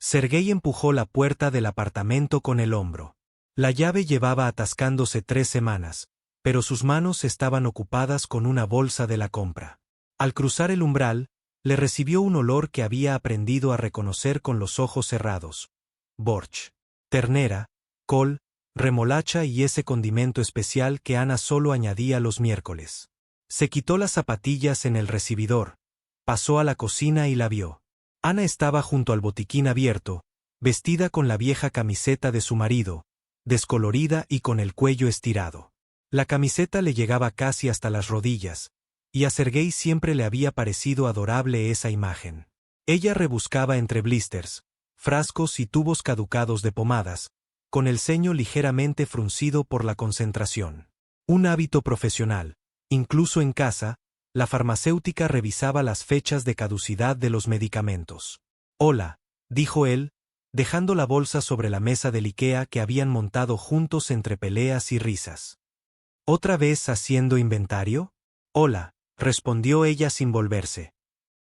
Sergei empujó la puerta del apartamento con el hombro. La llave llevaba atascándose 3 semanas, pero sus manos estaban ocupadas con una bolsa de la compra. Al cruzar el umbral, le recibió un olor que había aprendido a reconocer con los ojos cerrados. Borsch, ternera, col, remolacha y ese condimento especial que Ana solo añadía los miércoles. Se quitó las zapatillas en el recibidor, pasó a la cocina y la vio. Ana estaba junto al botiquín abierto, vestida con la vieja camiseta de su marido, descolorida y con el cuello estirado. La camiseta le llegaba casi hasta las rodillas, y a Sergei siempre le había parecido adorable esa imagen. Ella rebuscaba entre blisters, frascos y tubos caducados de pomadas, con el ceño ligeramente fruncido por la concentración. Un hábito profesional. Incluso en casa, la farmacéutica revisaba las fechas de caducidad de los medicamentos. «Hola», dijo él, dejando la bolsa sobre la mesa del IKEA que habían montado juntos entre peleas y risas. «¿Otra vez haciendo inventario?» «Hola», respondió ella sin volverse.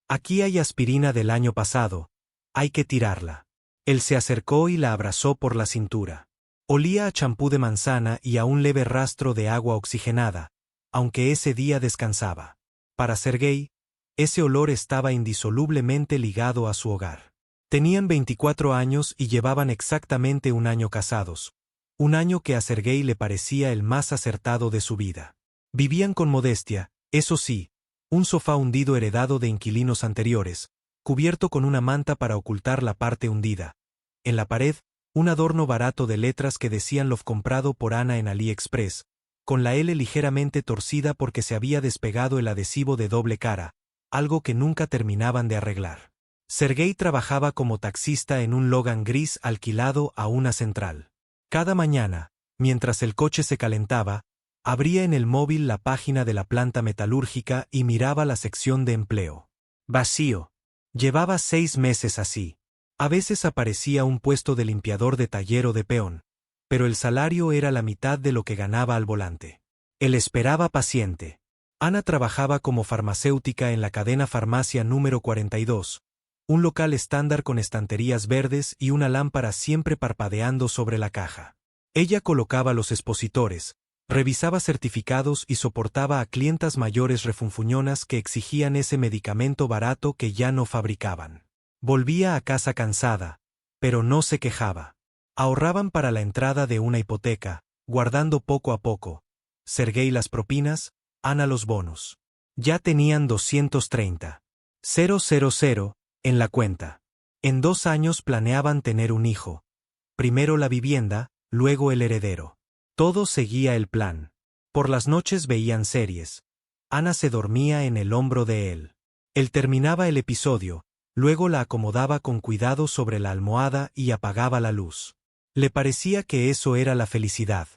«Aquí hay aspirina del año pasado, hay que tirarla». Él se acercó y la abrazó por la cintura. Olía a champú de manzana y a un leve rastro de agua oxigenada, aunque ese día descansaba. Para Sergei, ese olor estaba indisolublemente ligado a su hogar. Tenían 24 años y llevaban exactamente un año casados, un año que a Sergei le parecía el más acertado de su vida. Vivían con modestia, eso sí, un sofá hundido heredado de inquilinos anteriores, cubierto con una manta para ocultar la parte hundida. En la pared, un adorno barato de letras que decían Love comprado por Ana en AliExpress, con la L ligeramente torcida porque se había despegado el adhesivo de doble cara, algo que nunca terminaban de arreglar. Sergei trabajaba como taxista en un Logan gris alquilado a una central. Cada mañana, mientras el coche se calentaba, abría en el móvil la página de la planta metalúrgica y miraba la sección de empleo. Vacío. Llevaba 6 meses así. A veces aparecía un puesto de limpiador de taller o de peón, pero el salario era la mitad de lo que ganaba al volante. Él esperaba paciente. Ana trabajaba como farmacéutica en la cadena farmacia número 42, un local estándar con estanterías verdes y una lámpara siempre parpadeando sobre la caja. Ella colocaba los expositores, revisaba certificados y soportaba a clientas mayores refunfuñonas que exigían ese medicamento barato que ya no fabricaban. Volvía a casa cansada, pero no se quejaba. Ahorraban para la entrada de una hipoteca, guardando poco a poco. Sergei las propinas, Ana los bonos. Ya tenían 230,000 en la cuenta. En 2 años planeaban tener un hijo. Primero la vivienda, luego el heredero. Todo seguía el plan. Por las noches veían series. Ana se dormía en el hombro de él. Él terminaba el episodio, luego la acomodaba con cuidado sobre la almohada y apagaba la luz. Le parecía que eso era la felicidad.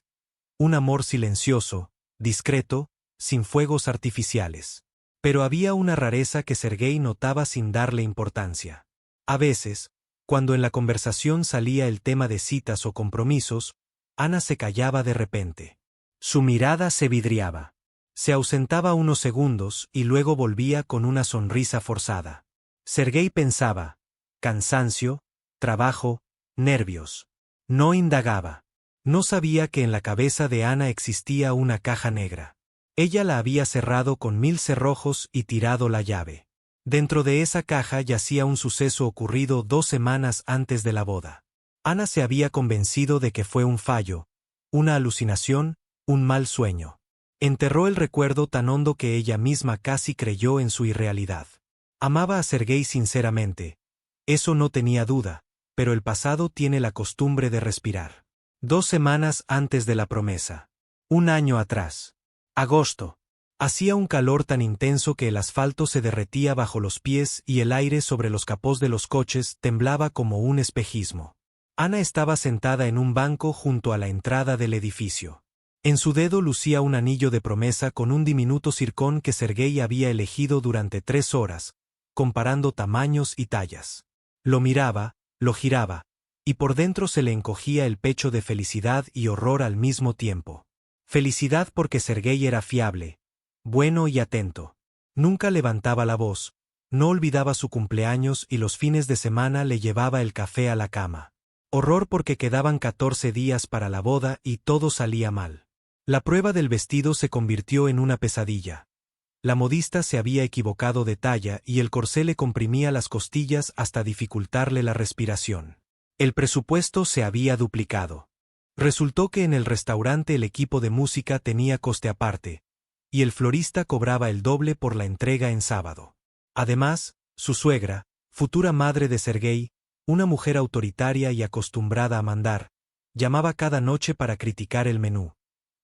Un amor silencioso, discreto, sin fuegos artificiales. Pero había una rareza que Sergei notaba sin darle importancia. A veces, cuando en la conversación salía el tema de citas o compromisos, Ana se callaba de repente. Su mirada se vidriaba. Se ausentaba unos segundos y luego volvía con una sonrisa forzada. Sergei pensaba: cansancio, trabajo, nervios. No indagaba. No sabía que en la cabeza de Ana existía una caja negra. Ella la había cerrado con 1000 cerrojos y tirado la llave. Dentro de esa caja yacía un suceso ocurrido 2 semanas antes de la boda. Ana se había convencido de que fue un fallo, una alucinación, un mal sueño. Enterró el recuerdo tan hondo que ella misma casi creyó en su irrealidad. Amaba a Sergei sinceramente. Eso no tenía duda, pero el pasado tiene la costumbre de respirar. 2 semanas antes de la promesa. 1 año atrás. Agosto. Hacía un calor tan intenso que el asfalto se derretía bajo los pies y el aire sobre los capós de los coches temblaba como un espejismo. Ana estaba sentada en un banco junto a la entrada del edificio. En su dedo lucía un anillo de promesa con un diminuto circón que Sergei había elegido durante 3 horas, comparando tamaños y tallas. Lo miraba, lo giraba, y por dentro se le encogía el pecho de felicidad y horror al mismo tiempo. Felicidad porque Sergei era fiable, bueno y atento. Nunca levantaba la voz, No olvidaba su cumpleaños y los fines de semana le llevaba el café a la cama. Horror porque quedaban 14 días para la boda y todo salía mal. La prueba del vestido se convirtió en una pesadilla. La modista se había equivocado de talla y el corsé le comprimía las costillas hasta dificultarle la respiración. El presupuesto se había duplicado. Resultó que en el restaurante el equipo de música tenía coste aparte, y el florista cobraba el doble por la entrega en sábado. Además, su suegra, futura madre de Sergei, una mujer autoritaria y acostumbrada a mandar, llamaba cada noche para criticar el menú.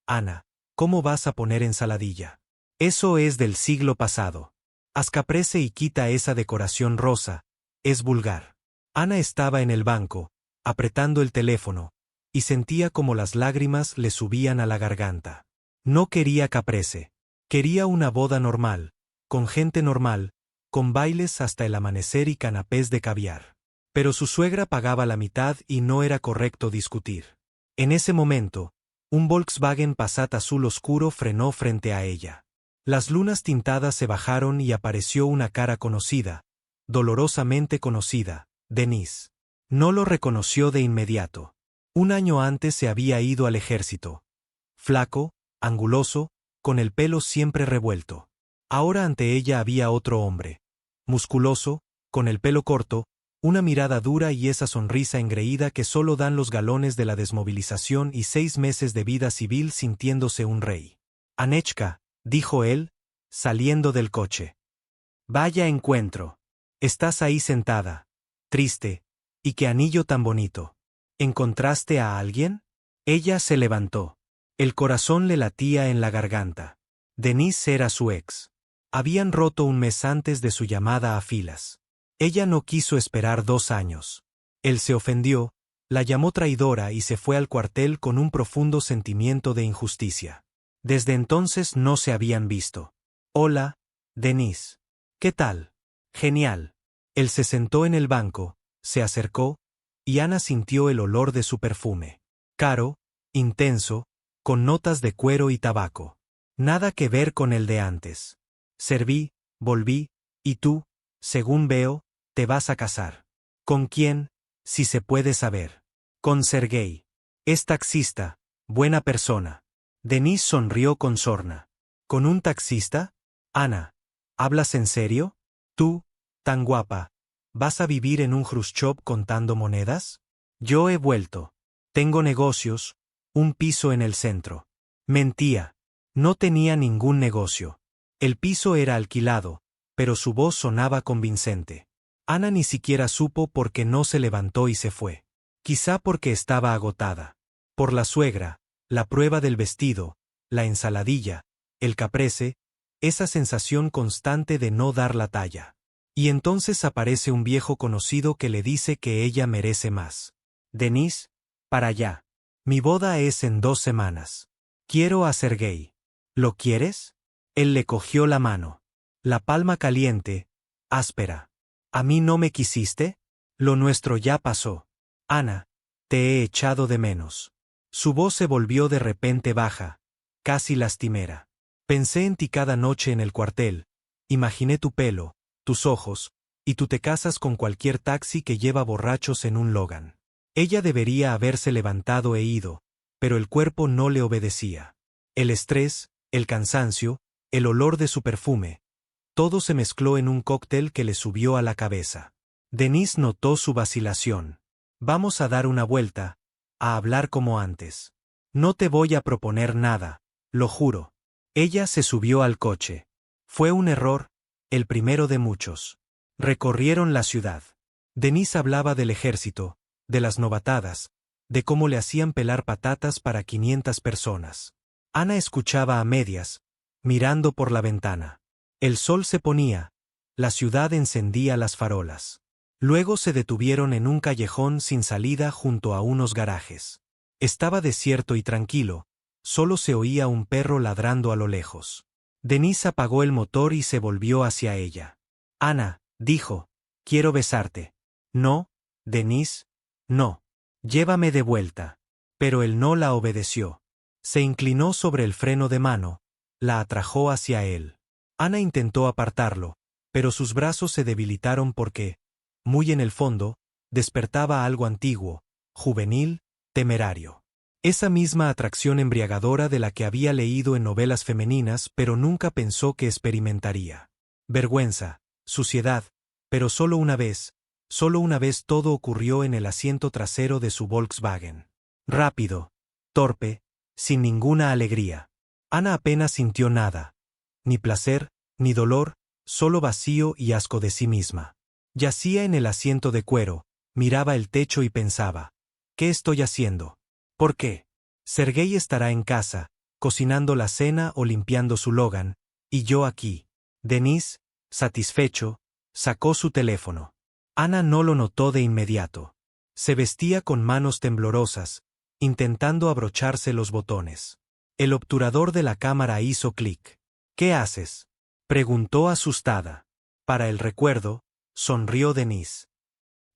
Ana, ¿cómo vas a poner ensaladilla? Eso es del siglo pasado. Haz caprese y quita esa decoración rosa, es vulgar. Ana estaba en el banco, apretando el teléfono, y sentía como las lágrimas le subían a la garganta. No quería caprese. Quería una boda normal, con gente normal, con bailes hasta el amanecer y canapés de caviar. Pero su suegra pagaba la mitad y no era correcto discutir. En ese momento, un Volkswagen Passat azul oscuro frenó frente a ella. Las lunas tintadas se bajaron y apareció una cara conocida, dolorosamente conocida, Denise. No lo reconoció de inmediato. Un año antes se había ido al ejército. Flaco, anguloso, con el pelo siempre revuelto. Ahora ante ella había otro hombre. Musculoso, con el pelo corto, una mirada dura y esa sonrisa engreída que solo dan los galones de la desmovilización y 6 meses de vida civil sintiéndose un rey. Anechka, dijo él, saliendo del coche. Vaya encuentro. Estás ahí sentada, triste, y qué anillo tan bonito. ¿Encontraste a alguien? Ella se levantó. El corazón le latía en la garganta. Denise era su ex. Habían roto un mes antes de su llamada a filas. Ella no quiso esperar 2 años. Él se ofendió, la llamó traidora y se fue al cuartel con un profundo sentimiento de injusticia. Desde entonces no se habían visto. Hola, Denise. ¿Qué tal? Genial. Él se sentó en el banco, se acercó, y Ana sintió el olor de su perfume. Caro, intenso, con notas de cuero y tabaco. Nada que ver con el de antes. Serví, volví, y tú, según veo, te vas a casar. ¿Con quién? Si se puede saber. Con Sergei. Es taxista, buena persona. Denise sonrió con sorna. ¿Con un taxista? Ana, ¿hablas en serio? Tú, tan guapa, ¿vas a vivir en un Khrushchev contando monedas? Yo he vuelto. Tengo negocios, un piso en el centro. Mentía. No tenía ningún negocio. El piso era alquilado, pero su voz sonaba convincente. Ana ni siquiera supo por qué no se levantó y se fue. Quizá porque estaba agotada. Por la suegra, la prueba del vestido, la ensaladilla, el caprese, esa sensación constante de no dar la talla. Y entonces aparece un viejo conocido que le dice que ella merece más. Denise, para allá. Mi boda es en 2 semanas. Quiero a Sergei. ¿Lo quieres? Él le cogió la mano. La palma caliente, áspera. ¿A mí no me quisiste? Lo nuestro ya pasó. Ana, te he echado de menos. Su voz se volvió de repente baja, casi lastimera. Pensé en ti cada noche en el cuartel, imaginé tu pelo, tus ojos, y tú te casas con cualquier taxi que lleva borrachos en un Logan. Ella debería haberse levantado e ido, pero el cuerpo no le obedecía. El estrés, el cansancio, el olor de su perfume, todo se mezcló en un cóctel que le subió a la cabeza. Denise notó su vacilación. Vamos a dar una vuelta, a hablar como antes. No te voy a proponer nada, lo juro. Ella se subió al coche. Fue un error, el primero de muchos. Recorrieron la ciudad. Denise hablaba del ejército, de las novatadas, de cómo le hacían pelar patatas para 500 personas. Ana escuchaba a medias, mirando por la ventana. El sol se ponía, la ciudad encendía las farolas. Luego se detuvieron en un callejón sin salida junto a unos garajes. Estaba desierto y tranquilo, solo se oía un perro ladrando a lo lejos. Denise apagó el motor y se volvió hacia ella. Ana, dijo, quiero besarte. No, Denise, no. Llévame de vuelta. Pero él no la obedeció. Se inclinó sobre el freno de mano, la atrajo hacia él. Ana intentó apartarlo, pero sus brazos se debilitaron porque, muy en el fondo, despertaba algo antiguo, juvenil, temerario. Esa misma atracción embriagadora de la que había leído en novelas femeninas pero nunca pensó que experimentaría. Vergüenza, suciedad, pero solo una vez todo ocurrió en el asiento trasero de su Volkswagen. Rápido, torpe, sin ninguna alegría. Ana apenas sintió nada. Ni placer, ni dolor, solo vacío y asco de sí misma. Yacía en el asiento de cuero, miraba el techo y pensaba, ¿qué estoy haciendo? ¿Por qué? Sergei estará en casa, cocinando la cena o limpiando su Logan, y yo aquí. Denis, satisfecho, sacó su teléfono. Ana no lo notó de inmediato. Se vestía con manos temblorosas, intentando abrocharse los botones. El obturador de la cámara hizo clic. ¿Qué haces?, preguntó asustada. Para el recuerdo, sonrió Denis.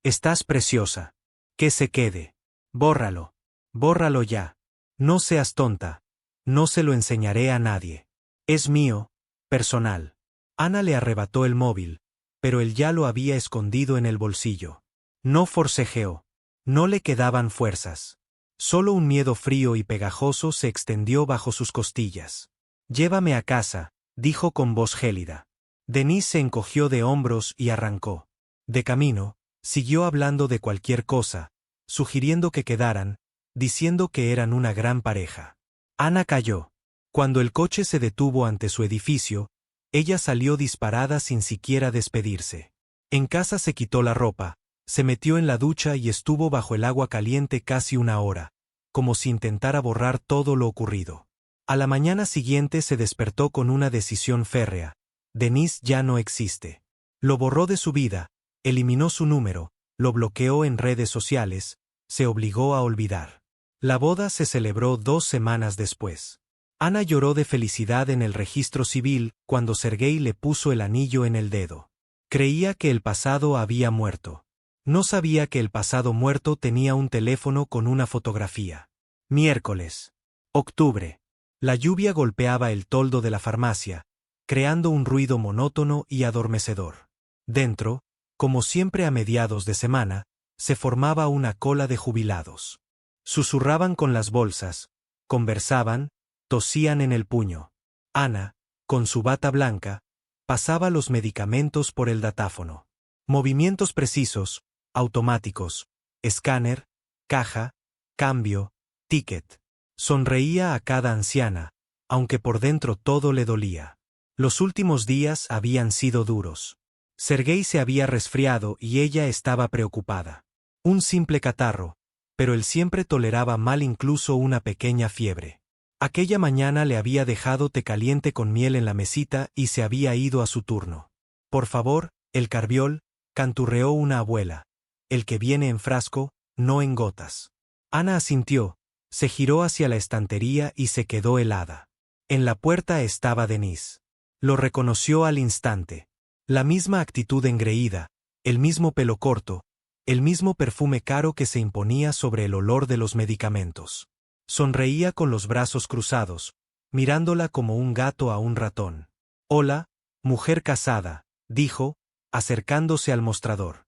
Estás preciosa. Que se quede. Bórralo. Bórralo ya. No seas tonta. No se lo enseñaré a nadie. Es mío, personal. Ana le arrebató el móvil, pero él ya lo había escondido en el bolsillo. No forcejeó. No le quedaban fuerzas. Solo un miedo frío y pegajoso se extendió bajo sus costillas. Llévame a casa, dijo con voz gélida. Denis se encogió de hombros y arrancó. De camino, siguió hablando de cualquier cosa, sugiriendo que quedaran, diciendo que eran una gran pareja. Ana calló. Cuando el coche se detuvo ante su edificio, ella salió disparada sin siquiera despedirse. En casa se quitó la ropa, se metió en la ducha y estuvo bajo el agua caliente casi una hora, como si intentara borrar todo lo ocurrido. A la mañana siguiente se despertó con una decisión férrea. Denis ya no existe. Lo borró de su vida, eliminó su número, lo bloqueó en redes sociales, se obligó a olvidar. La boda se celebró 2 semanas después. Ana lloró de felicidad en el registro civil cuando Sergei le puso el anillo en el dedo. Creía que el pasado había muerto. No sabía que el pasado muerto tenía un teléfono con una fotografía. Miércoles. Octubre. La lluvia golpeaba el toldo de la farmacia, creando un ruido monótono y adormecedor. Dentro, como siempre a mediados de semana, se formaba una cola de jubilados. Susurraban con las bolsas, conversaban, tosían en el puño. Ana, con su bata blanca, pasaba los medicamentos por el datáfono. Movimientos precisos, automáticos, escáner, caja, cambio, ticket. Sonreía a cada anciana, aunque por dentro todo le dolía. Los últimos días habían sido duros. Sergei se había resfriado y ella estaba preocupada. Un simple catarro, pero él siempre toleraba mal incluso una pequeña fiebre. Aquella mañana le había dejado té caliente con miel en la mesita y se había ido a su turno. Por favor, el carbiol, canturreó una abuela. El que viene en frasco, no en gotas. Ana asintió, se giró hacia la estantería y se quedó helada. En la puerta estaba Denis. Lo reconoció al instante. La misma actitud engreída, el mismo pelo corto, el mismo perfume caro que se imponía sobre el olor de los medicamentos. Sonreía con los brazos cruzados, mirándola como un gato a un ratón. Hola, mujer casada, dijo, acercándose al mostrador.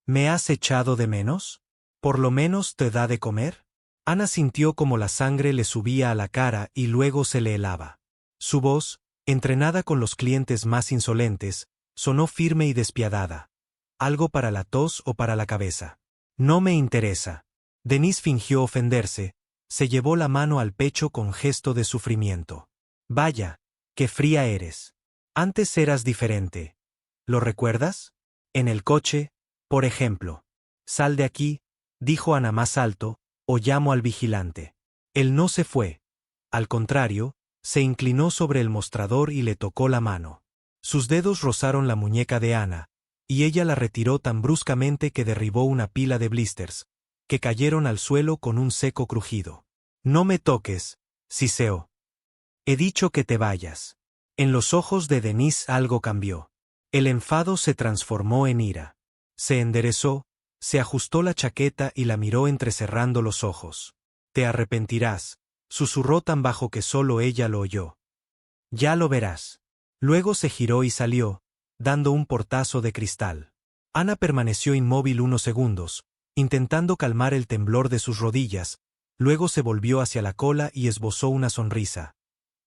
¿Me has echado de menos? ¿Por lo menos te da de comer? Ana sintió como la sangre le subía a la cara y luego se le helaba. Su voz, entrenada con los clientes más insolentes, sonó firme y despiadada. ¿Algo para la tos o para la cabeza? No me interesa. Denis fingió ofenderse, se llevó la mano al pecho con gesto de sufrimiento. Vaya, qué fría eres. Antes eras diferente. ¿Lo recuerdas? En el coche, por ejemplo. Sal de aquí, dijo Ana más alto, o llamo al vigilante. Él no se fue. Al contrario, se inclinó sobre el mostrador y le tocó la mano. Sus dedos rozaron la muñeca de Ana, y ella la retiró tan bruscamente que derribó una pila de blisters, que cayeron al suelo con un seco crujido. No me toques, siseó. He dicho que te vayas. En los ojos de Denis algo cambió. El enfado se transformó en ira. Se enderezó, se ajustó la chaqueta y la miró entrecerrando los ojos. Te arrepentirás, susurró tan bajo que solo ella lo oyó. Ya lo verás. Luego se giró y salió, dando un portazo de cristal. Ana permaneció inmóvil unos segundos, intentando calmar el temblor de sus rodillas, luego se volvió hacia la cola y esbozó una sonrisa.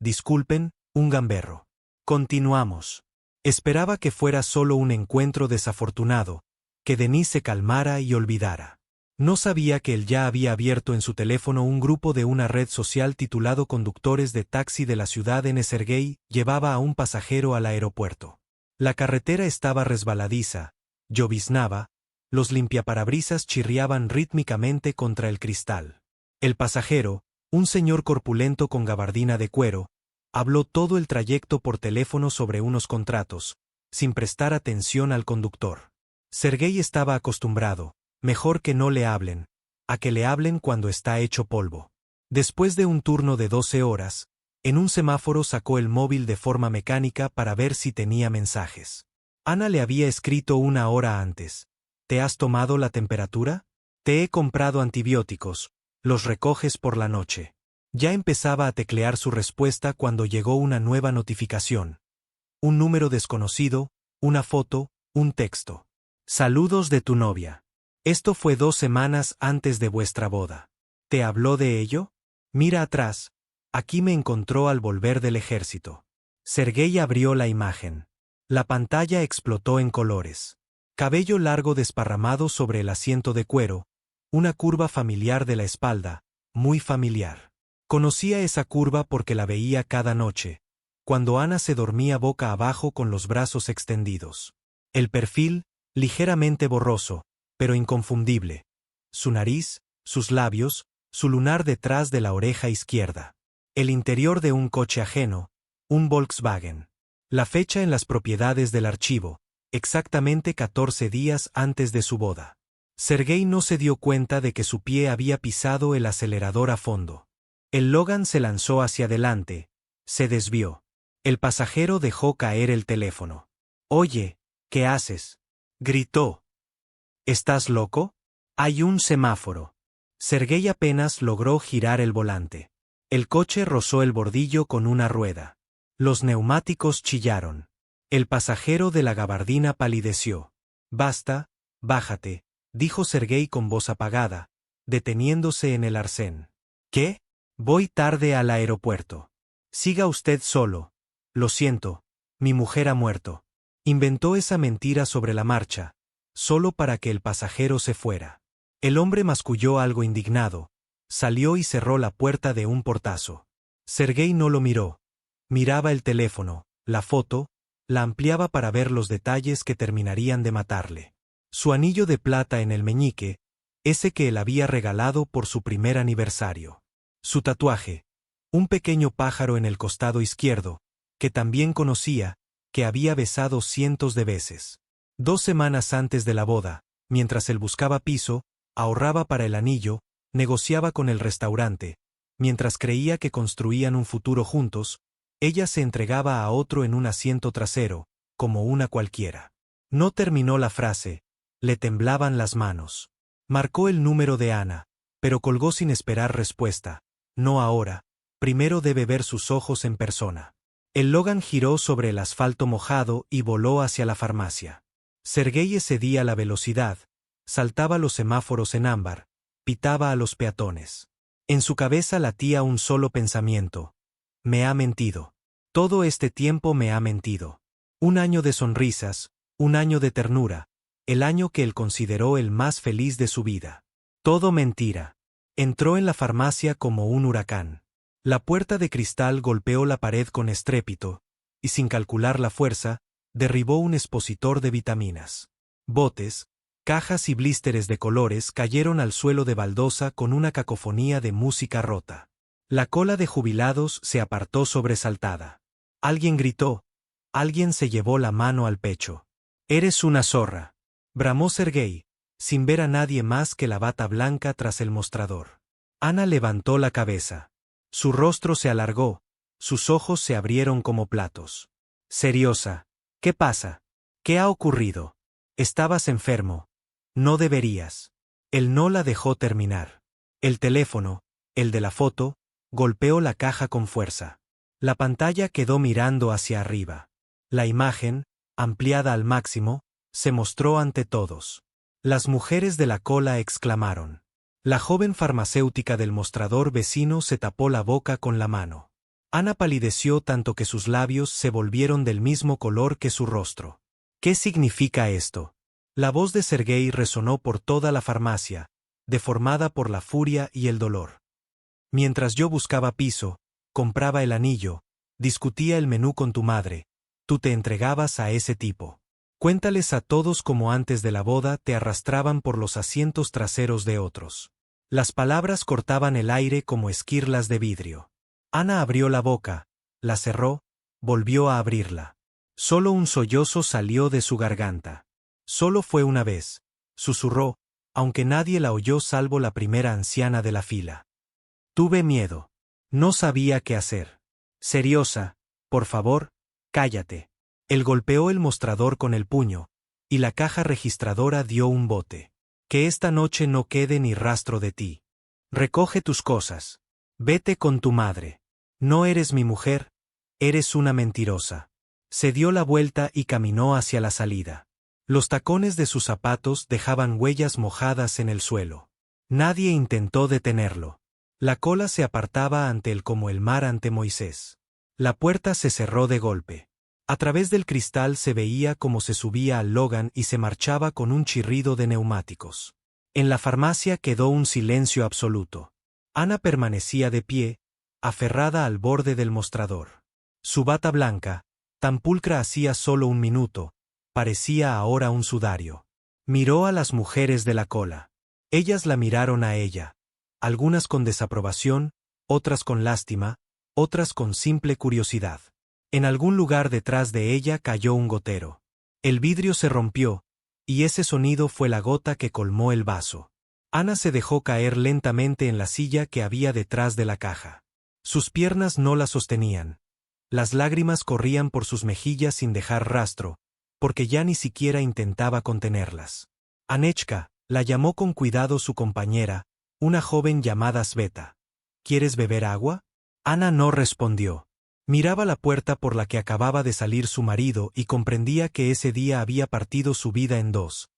Disculpen, un gamberro. Continuamos. Esperaba que fuera solo un encuentro desafortunado, que Denise se calmara y olvidara. No sabía que él ya había abierto en su teléfono un grupo de una red social titulado Conductores de Taxi de la ciudad en Sergei llevaba a un pasajero al aeropuerto. La carretera estaba resbaladiza, lloviznaba, los limpiaparabrisas chirriaban rítmicamente contra el cristal. El pasajero, un señor corpulento con gabardina de cuero, habló todo el trayecto por teléfono sobre unos contratos, sin prestar atención al conductor. Sergei estaba acostumbrado, mejor que no le hablen, a que le hablen cuando está hecho polvo. Después de un turno de 12 horas, en un semáforo sacó el móvil de forma mecánica para ver si tenía mensajes. Ana le había escrito una hora antes. ¿Te has tomado la temperatura? Te he comprado antibióticos, los recoges por la noche. Ya empezaba a teclear su respuesta cuando llegó una nueva notificación. Un número desconocido, una foto, un texto. Saludos de tu novia. Esto fue 2 semanas antes de vuestra boda. ¿Te habló de ello? Mira atrás. Aquí me encontró al volver del ejército. Sergei abrió la imagen. La pantalla explotó en colores. Cabello largo desparramado sobre el asiento de cuero, una curva familiar de la espalda, muy familiar. Conocía esa curva porque la veía cada noche, cuando Ana se dormía boca abajo con los brazos extendidos. El perfil, ligeramente borroso, pero inconfundible. Su nariz, sus labios, su lunar detrás de la oreja izquierda. El interior de un coche ajeno, un Volkswagen. La fecha en las propiedades del archivo, exactamente 14 días antes de su boda. Sergei no se dio cuenta de que su pie había pisado el acelerador a fondo. El Logan se lanzó hacia adelante, se desvió. El pasajero dejó caer el teléfono. Oye, ¿qué haces? Gritó. ¿Estás loco? Hay un semáforo. Sergei apenas logró girar el volante. El coche rozó el bordillo con una rueda. Los neumáticos chillaron. El pasajero de la gabardina palideció. Basta, bájate, dijo Sergei con voz apagada, deteniéndose en el arcén. ¿Qué? Voy tarde al aeropuerto. Siga usted solo. Lo siento, mi mujer ha muerto. Inventó esa mentira sobre la marcha, solo para que el pasajero se fuera. El hombre masculló algo indignado, salió y cerró la puerta de un portazo. Sergei no lo miró. Miraba el teléfono, la foto, la ampliaba para ver los detalles que terminarían de matarle. Su anillo de plata en el meñique, ese que él había regalado por su primer aniversario. Su tatuaje, un pequeño pájaro en el costado izquierdo, que también conocía, que había besado cientos de veces. 2 semanas antes de la boda, mientras él buscaba piso, ahorraba para el anillo, negociaba con el restaurante, mientras creía que construían un futuro juntos, ella se entregaba a otro en un asiento trasero, como una cualquiera. No terminó la frase, le temblaban las manos. Marcó el número de Ana, pero colgó sin esperar respuesta. No ahora, primero debe ver sus ojos en persona. El Logan giró sobre el asfalto mojado y voló hacia la farmacia. Sergei excedía la velocidad, saltaba los semáforos en ámbar, pitaba a los peatones. En su cabeza latía un solo pensamiento. Me ha mentido. Todo este tiempo me ha mentido. 1 año de sonrisas, 1 año de ternura, el año que él consideró el más feliz de su vida. Todo mentira. Entró en la farmacia como un huracán. La puerta de cristal golpeó la pared con estrépito, y sin calcular la fuerza, derribó un expositor de vitaminas. Botes, cajas y blísteres de colores cayeron al suelo de baldosa con una cacofonía de música rota. La cola de jubilados se apartó sobresaltada. Alguien gritó. Alguien se llevó la mano al pecho. «Eres una zorra», bramó Sergei, sin ver a nadie más que la bata blanca tras el mostrador. Ana levantó la cabeza. Su rostro se alargó, sus ojos se abrieron como platos. «Seriosa, ¿qué pasa? ¿Qué ha ocurrido? Estabas enfermo. No deberías». Él no la dejó terminar. El teléfono, el de la foto, golpeó la caja con fuerza. La pantalla quedó mirando hacia arriba. La imagen, ampliada al máximo, se mostró ante todos. Las mujeres de la cola exclamaron. La joven farmacéutica del mostrador vecino se tapó la boca con la mano. Ana palideció tanto que sus labios se volvieron del mismo color que su rostro. ¿Qué significa esto? La voz de Sergei resonó por toda la farmacia, deformada por la furia y el dolor. Mientras yo buscaba piso, compraba el anillo, discutía el menú con tu madre, tú te entregabas a ese tipo. Cuéntales a todos cómo antes de la boda te arrastraban por los asientos traseros de otros. Las palabras cortaban el aire como esquirlas de vidrio. Ana abrió la boca, la cerró, volvió a abrirla. Solo un sollozo salió de su garganta. Solo fue una vez, susurró, aunque nadie la oyó salvo la primera anciana de la fila. Tuve miedo. No sabía qué hacer. Seriosa, por favor, cállate. Él golpeó el mostrador con el puño, y la caja registradora dio un bote. Que esta noche no quede ni rastro de ti. Recoge tus cosas. Vete con tu madre. No eres mi mujer, eres una mentirosa. Se dio la vuelta y caminó hacia la salida. Los tacones de sus zapatos dejaban huellas mojadas en el suelo. Nadie intentó detenerlo. La cola se apartaba ante él como el mar ante Moisés. La puerta se cerró de golpe. A través del cristal se veía cómo se subía al Logan y se marchaba con un chirrido de neumáticos. En la farmacia quedó un silencio absoluto. Ana permanecía de pie, aferrada al borde del mostrador. Su bata blanca, tan pulcra hacía solo un minuto, parecía ahora un sudario. Miró a las mujeres de la cola. Ellas la miraron a ella, algunas con desaprobación, otras con lástima, otras con simple curiosidad. En algún lugar detrás de ella cayó un gotero. El vidrio se rompió, y ese sonido fue la gota que colmó el vaso. Ana se dejó caer lentamente en la silla que había detrás de la caja. Sus piernas no la sostenían. Las lágrimas corrían por sus mejillas sin dejar rastro, porque ya ni siquiera intentaba contenerlas. Anechka, la llamó con cuidado su compañera, una joven llamada Sveta. ¿Quieres beber agua? Ana no respondió. Miraba la puerta por la que acababa de salir su marido y comprendía que ese día había partido su vida en dos,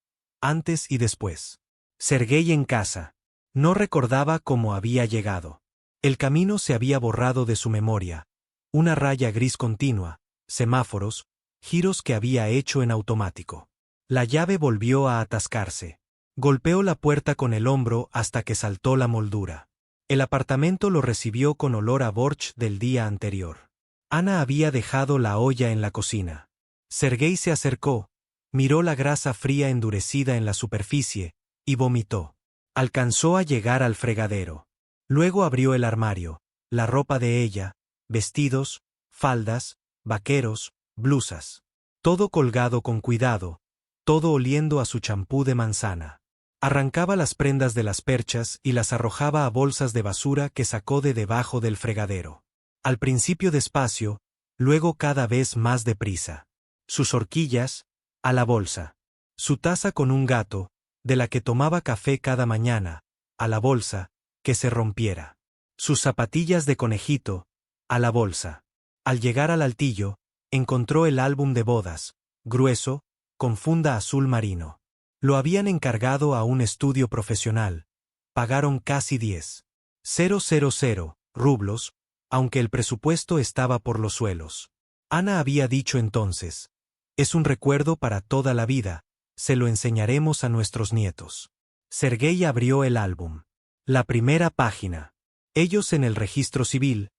antes y después. Sergei en casa. No recordaba cómo había llegado. El camino se había borrado de su memoria. Una raya gris continua, semáforos, giros que había hecho en automático. La llave volvió a atascarse. Golpeó la puerta con el hombro hasta que saltó la moldura. El apartamento lo recibió con olor a borsch del día anterior. Ana había dejado la olla en la cocina. Sergei se acercó, miró la grasa fría endurecida en la superficie, y vomitó. Alcanzó a llegar al fregadero. Luego abrió el armario, la ropa de ella, vestidos, faldas, vaqueros, blusas. Todo colgado con cuidado, todo oliendo a su champú de manzana. Arrancaba las prendas de las perchas y las arrojaba a bolsas de basura que sacó de debajo del fregadero. Al principio despacio, luego cada vez más deprisa. Sus horquillas, a la bolsa. Su taza con un gato, de la que tomaba café cada mañana, a la bolsa, que se rompiera. Sus zapatillas de conejito, a la bolsa. Al llegar al altillo, encontró el álbum de bodas, grueso, con funda azul marino. Lo habían encargado a un estudio profesional. Pagaron casi 10,000 rublos, aunque el presupuesto estaba por los suelos. Ana había dicho entonces, es un recuerdo para toda la vida, se lo enseñaremos a nuestros nietos. Sergei abrió el álbum. La primera página. Ellos en el registro civil,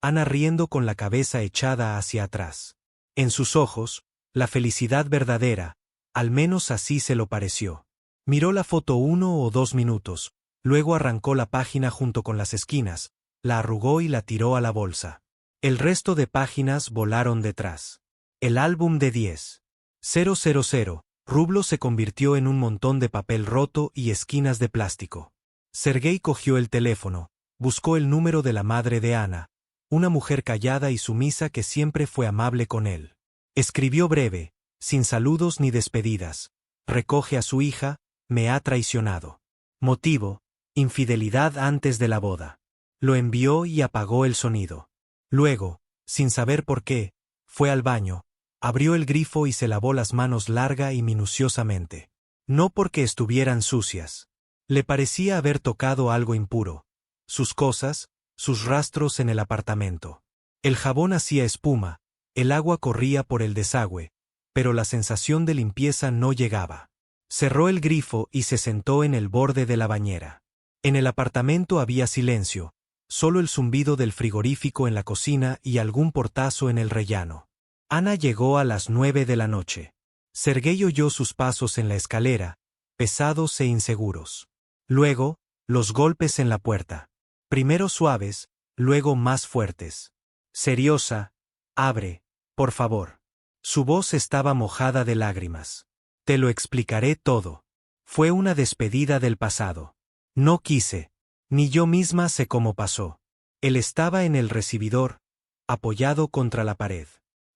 Ana riendo con la cabeza echada hacia atrás. En sus ojos, la felicidad verdadera, al menos así se lo pareció. Miró la foto 1 o 2 minutos, luego arrancó la página junto con las esquinas, la arrugó y la tiró a la bolsa. El resto de páginas volaron detrás. El álbum de 10,000 rublos se convirtió en un montón de papel roto y esquinas de plástico. Sergei cogió el teléfono, buscó el número de la madre de Ana, una mujer callada y sumisa que siempre fue amable con él. Escribió breve, sin saludos ni despedidas. Recoge a su hija, me ha traicionado. Motivo, infidelidad antes de la boda. Lo envió y apagó el sonido. Luego, sin saber por qué, fue al baño, Abrió el grifo y se lavó las manos larga y minuciosamente. No porque estuvieran sucias. Le parecía haber tocado algo impuro. Sus cosas, sus rastros en el apartamento. El jabón hacía espuma, el agua corría por el desagüe, pero la sensación de limpieza no llegaba. Cerró el grifo y se sentó en el borde de la bañera. En el apartamento había silencio, solo el zumbido del frigorífico en la cocina y algún portazo en el rellano. Ana llegó a las 9 de la noche. Sergei oyó sus pasos en la escalera, pesados e inseguros. Luego, los golpes en la puerta. Primero suaves, luego más fuertes. Seriosa, abre, por favor. Su voz estaba mojada de lágrimas. Te lo explicaré todo. Fue una despedida del pasado. No quise. Ni yo misma sé cómo pasó. Él estaba en el recibidor, apoyado contra la pared.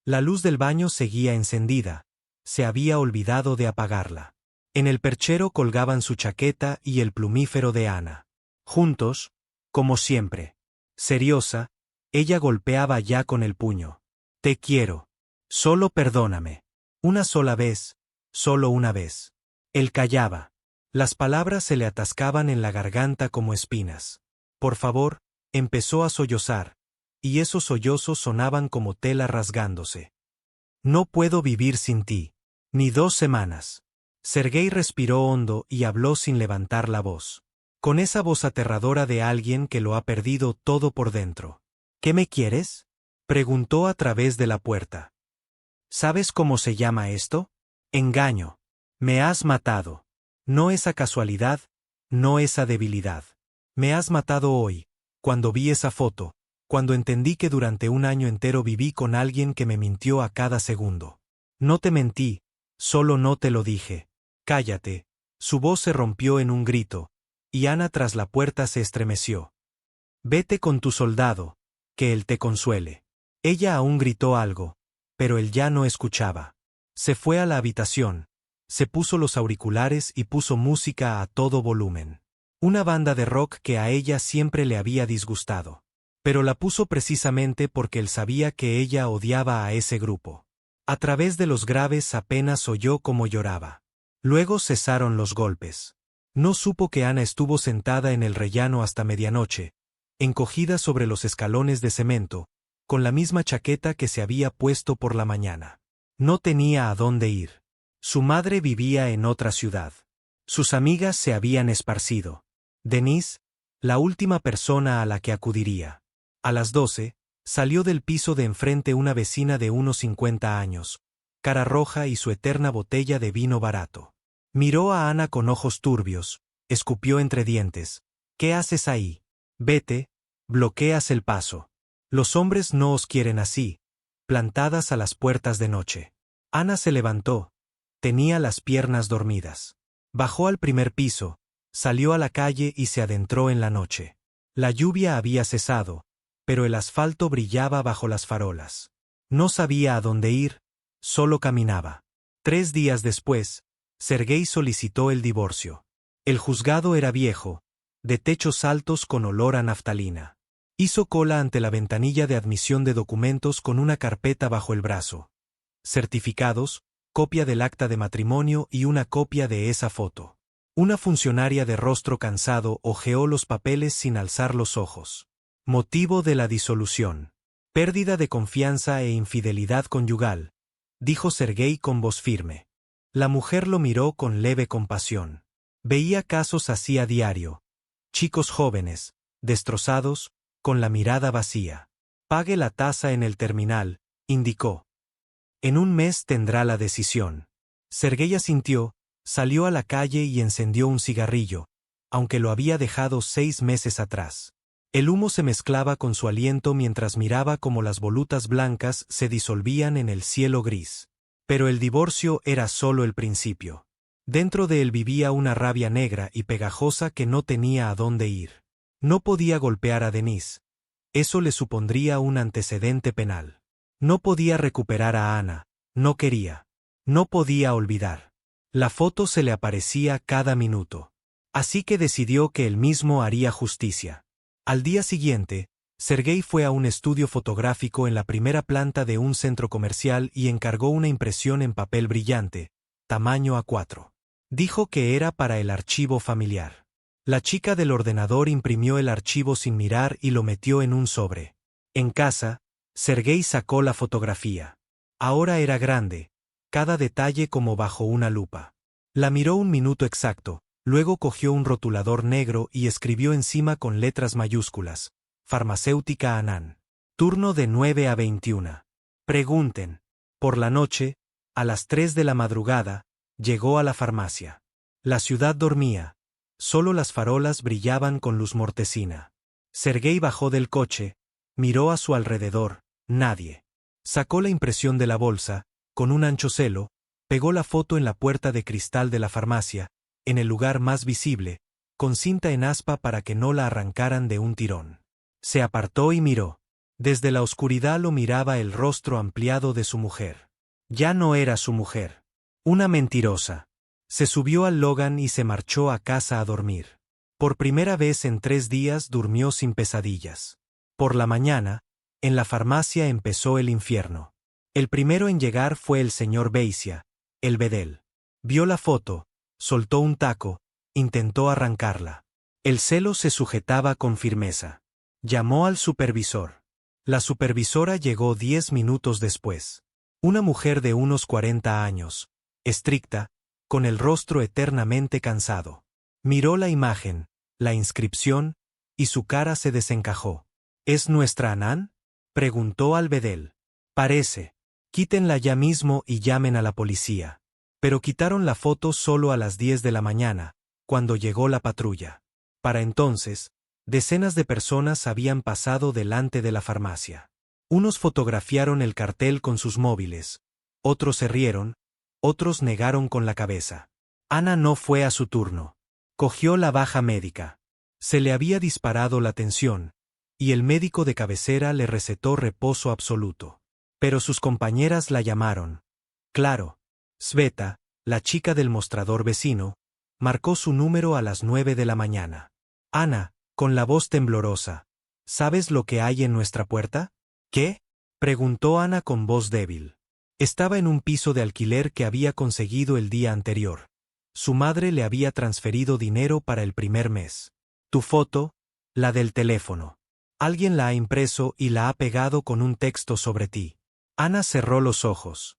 La luz del baño seguía encendida. Se había olvidado de apagarla. En el perchero colgaban su chaqueta y el plumífero de Ana. Juntos, como siempre. Seriosa, ella golpeaba ya con el puño. Te quiero. Solo perdóname. Una sola vez, solo una vez. Él callaba. Las palabras se le atascaban en la garganta como espinas. Por favor, empezó a sollozar, y esos sollozos sonaban como tela rasgándose. No puedo vivir sin ti. Ni 2 semanas. Sergei respiró hondo y habló sin levantar la voz. Con esa voz aterradora de alguien que lo ha perdido todo por dentro. ¿Qué me quieres? Preguntó a través de la puerta. ¿Sabes cómo se llama esto? Engaño. Me has matado. No esa casualidad, no esa debilidad. Me has matado hoy, cuando vi esa foto, cuando entendí que durante un año entero viví con alguien que me mintió a cada segundo. No te mentí, solo no te lo dije. Cállate. Su voz se rompió en un grito, y Ana tras la puerta se estremeció. Vete con tu soldado, que él te consuele. Ella aún gritó algo, pero él ya no escuchaba. Se fue a la habitación, se puso los auriculares y puso música a todo volumen. Una banda de rock que a ella siempre le había disgustado. Pero la puso precisamente porque él sabía que ella odiaba a ese grupo. A través de los graves apenas oyó cómo lloraba. Luego cesaron los golpes. No supo que Ana estuvo sentada en el rellano hasta medianoche, encogida sobre los escalones de cemento, con la misma chaqueta que se había puesto por la mañana. No tenía a dónde ir. Su madre vivía en otra ciudad. Sus amigas se habían esparcido. Denise, la última persona a la que acudiría. A las 12, salió del piso de enfrente una vecina de unos 50 años, cara roja y su eterna botella de vino barato. Miró a Ana con ojos turbios, escupió entre dientes. ¿Qué haces ahí? Vete, bloqueas el paso. Los hombres no os quieren así, plantadas a las puertas de noche. Ana se levantó. Tenía las piernas dormidas. Bajó al primer piso, salió a la calle y se adentró en la noche. La lluvia había cesado, pero el asfalto brillaba bajo las farolas. No sabía a dónde ir, solo caminaba. 3 días después, Sergei solicitó el divorcio. El juzgado era viejo, de techos altos con olor a naftalina. Hizo cola ante la ventanilla de admisión de documentos con una carpeta bajo el brazo. Certificados, copia del acta de matrimonio y una copia de esa foto. Una funcionaria de rostro cansado hojeó los papeles sin alzar los ojos. Motivo de la disolución. Pérdida de confianza e infidelidad conyugal, dijo Sergei con voz firme. La mujer lo miró con leve compasión. Veía casos así a diario. Chicos jóvenes, destrozados, con la mirada vacía. Pague la tasa en el terminal, indicó. En un mes tendrá la decisión. Sergei asintió, salió a la calle y encendió un cigarrillo, aunque lo había dejado 6 meses atrás. El humo se mezclaba con su aliento mientras miraba cómo las volutas blancas se disolvían en el cielo gris. Pero el divorcio era solo el principio. Dentro de él vivía una rabia negra y pegajosa que no tenía a dónde ir. No podía golpear a Denise. Eso le supondría un antecedente penal. No podía recuperar a Ana, no quería. No podía olvidar. La foto se le aparecía cada minuto. Así que decidió que él mismo haría justicia. Al día siguiente, Sergei fue a un estudio fotográfico en la primera planta de un centro comercial y encargó una impresión en papel brillante, tamaño A4. Dijo que era para el archivo familiar. La chica del ordenador imprimió el archivo sin mirar y lo metió en un sobre. En casa, Sergei sacó la fotografía. Ahora era grande, cada detalle como bajo una lupa. La miró un minuto exacto, luego cogió un rotulador negro y escribió encima con letras mayúsculas: Farmacéutica Anán. Turno de 9 a 21. Pregunten. Por la noche, a las 3 de la madrugada, llegó a la farmacia. La ciudad dormía. Solo las farolas brillaban con luz mortecina. Sergei bajó del coche, miró a su alrededor, nadie. Sacó la impresión de la bolsa, con un ancho celo, pegó la foto en la puerta de cristal de la farmacia, en el lugar más visible, con cinta en aspa para que no la arrancaran de un tirón. Se apartó y miró. Desde la oscuridad lo miraba el rostro ampliado de su mujer. Ya no era su mujer. Una mentirosa. Se subió al Logan y se marchó a casa a dormir. Por primera vez en 3 días durmió sin pesadillas. Por la mañana, en la farmacia empezó el infierno. El primero en llegar fue el señor Beisia, el bedel. Vio la foto, soltó un taco, intentó arrancarla. El celo se sujetaba con firmeza. Llamó al supervisor. La supervisora llegó 10 minutos después. Una mujer de unos 40 años, estricta, con el rostro eternamente cansado. Miró la imagen, la inscripción, y su cara se desencajó. ¿Es nuestra Anán?, preguntó al bedel. Parece. Quítenla ya mismo y llamen a la policía. Pero quitaron la foto solo a las 10 de la mañana, cuando llegó la patrulla. Para entonces, decenas de personas habían pasado delante de la farmacia. Unos fotografiaron el cartel con sus móviles, otros se rieron, otros negaron con la cabeza. Ana no fue a su turno. Cogió la baja médica. Se le había disparado la tensión, y el médico de cabecera le recetó reposo absoluto. Pero sus compañeras la llamaron. Claro, Sveta, la chica del mostrador vecino, marcó su número a las 9 de la mañana. Ana, con la voz temblorosa, ¿sabes lo que hay en nuestra puerta? ¿Qué?, preguntó Ana con voz débil. Estaba en un piso de alquiler que había conseguido el día anterior. Su madre le había transferido dinero para el primer mes. Tu foto, la del teléfono. Alguien la ha impreso y la ha pegado con un texto sobre ti. Ana cerró los ojos.